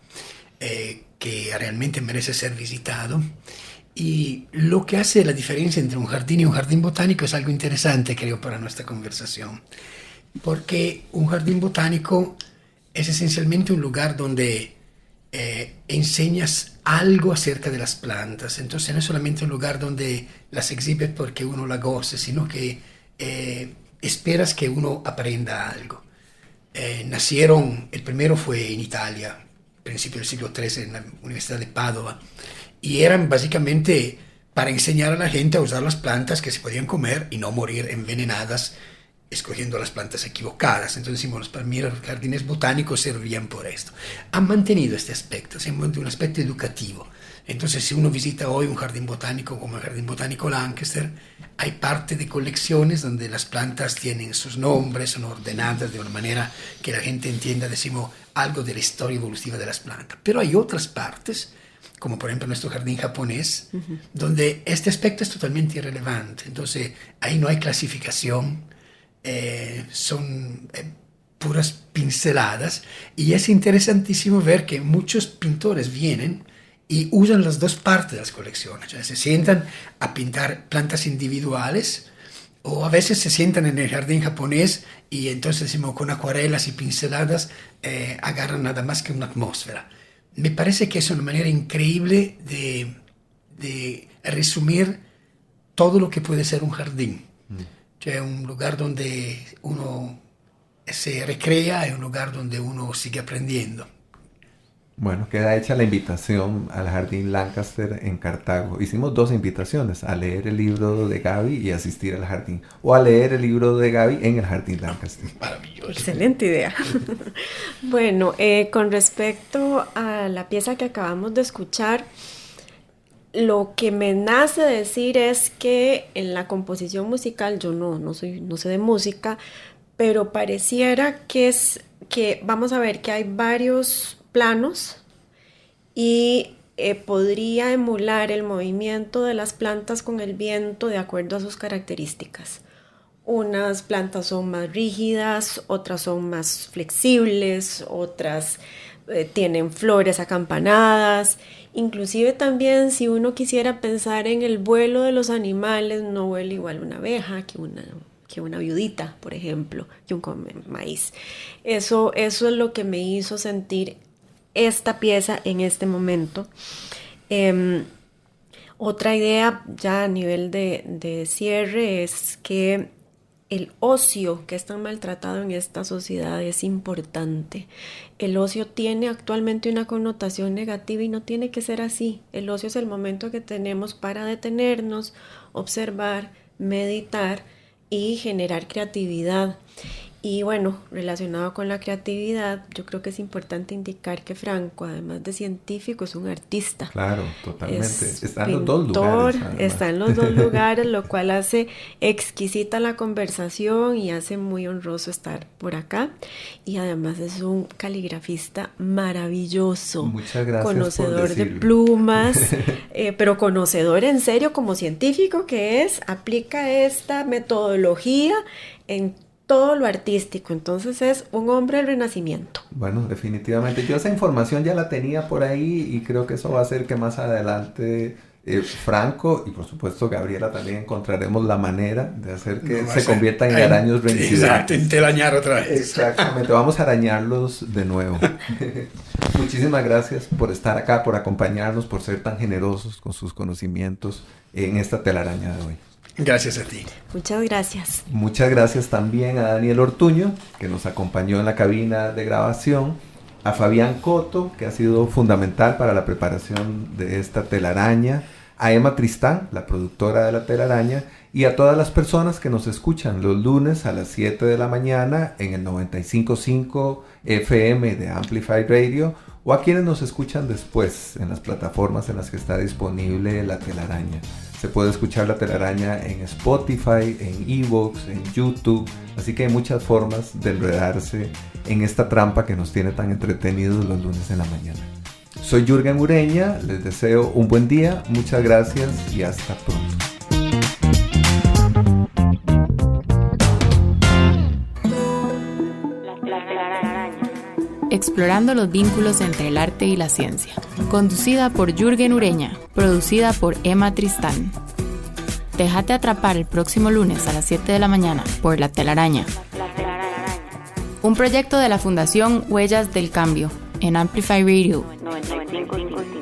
que realmente merece ser visitado. Y lo que hace la diferencia entre un jardín y un jardín botánico es algo interesante, creo, para nuestra conversación. Porque un jardín botánico es esencialmente un lugar donde enseñas algo acerca de las plantas. Entonces no es solamente un lugar donde las exhibes porque uno la goce, sino que esperas que uno aprenda algo. El primero fue en Italia, principio del siglo XIII, en la Universidad de Padova, y eran básicamente para enseñar a la gente a usar las plantas que se podían comer y no morir envenenadas escogiendo las plantas equivocadas. Entonces decimos, para mí los jardines botánicos servían por esto. Han mantenido este aspecto, simplemente un aspecto educativo. Entonces si uno visita hoy un jardín botánico como el Jardín Botánico Lancaster, hay parte de colecciones donde las plantas tienen sus nombres, son ordenadas de una manera que la gente entienda, decimos, algo de la historia evolutiva de las plantas. Pero hay otras partes, como por ejemplo nuestro jardín japonés, donde este aspecto es totalmente irrelevante. Entonces ahí no hay clasificación, son puras pinceladas, y es interesantísimo ver que muchos pintores vienen y usan las dos partes de las colecciones. O sea, se sientan a pintar plantas individuales, o a veces se sientan en el jardín japonés y entonces, decimos, con acuarelas y pinceladas agarran nada más que una atmósfera. Me parece que es una manera increíble de resumir todo lo que puede ser un jardín. Cioè un lugar donde uno se recrea, es un lugar donde uno sigue aprendiendo. Bueno, queda hecha la invitación al Jardín Lancaster en Cartago. Hicimos 2 invitaciones, a leer el libro de Gaby y asistir al jardín, o a leer el libro de Gaby en el Jardín Lancaster. Maravilloso. Excelente idea. Bueno, con respecto a la pieza que acabamos de escuchar, lo que me nace decir es que en la composición musical, yo no sé de música, pero pareciera que vamos a ver que hay varios planos y podría emular el movimiento de las plantas con el viento de acuerdo a sus características. Unas plantas son más rígidas, otras son más flexibles, otras tienen flores acampanadas. Inclusive también, si uno quisiera pensar en el vuelo de los animales, no vuela igual una abeja que una viudita, por ejemplo, que un maíz. Eso es lo que me hizo sentir esta pieza en este momento. Otra idea ya a nivel de cierre es que el ocio, que es tan maltratado en esta sociedad, es importante. El ocio tiene actualmente una connotación negativa y no tiene que ser así. El ocio es el momento que tenemos para detenernos, observar, meditar y generar creatividad. Y bueno, relacionado con la creatividad, yo creo que es importante indicar que Franco, además de científico, es un artista. Claro, totalmente. Está en pintor, los 2 lugares. Está en los 2 lugares, lo cual hace exquisita la conversación y hace muy honroso estar por acá. Y además es un caligrafista maravilloso. Muchas gracias conocedor por de decirlo. plumas, pero conocedor en serio como científico que es, aplica esta metodología en todo lo artístico, entonces es un hombre del Renacimiento. Bueno, definitivamente. Yo esa información ya la tenía por ahí y creo que eso va a hacer que más adelante Franco y por supuesto Gabriela también encontraremos la manera de hacer que se conviertan en araños reincidentes. Exacto, en telarañar otra vez. Exactamente, vamos a arañarlos de nuevo. Muchísimas gracias por estar acá, por acompañarnos, por ser tan generosos con sus conocimientos en esta telaraña de hoy. Gracias a ti. Muchas gracias. Muchas gracias también a Daniel Ortuño, que nos acompañó en la cabina de grabación, a Fabián Coto, que ha sido fundamental para la preparación de esta telaraña, a Emma Tristán, la productora de la telaraña, y a todas las personas que nos escuchan los lunes a las 7 de la mañana en el 95.5 FM de Amplify Radio, o a quienes nos escuchan después en las plataformas en las que está disponible la telaraña. Se puede escuchar la telaraña en Spotify, en iVoox, en YouTube, así que hay muchas formas de enredarse en esta trampa que nos tiene tan entretenidos los lunes en la mañana. Soy Jürgen Ureña, les deseo un buen día, muchas gracias y hasta pronto. Explorando los vínculos entre el arte y la ciencia. Conducida por Jürgen Ureña, producida por Emma Tristán. Déjate atrapar el próximo lunes a las 7 de la mañana por La Telaraña. Un proyecto de la Fundación Huellas del Cambio en Amplify Radio 95.5.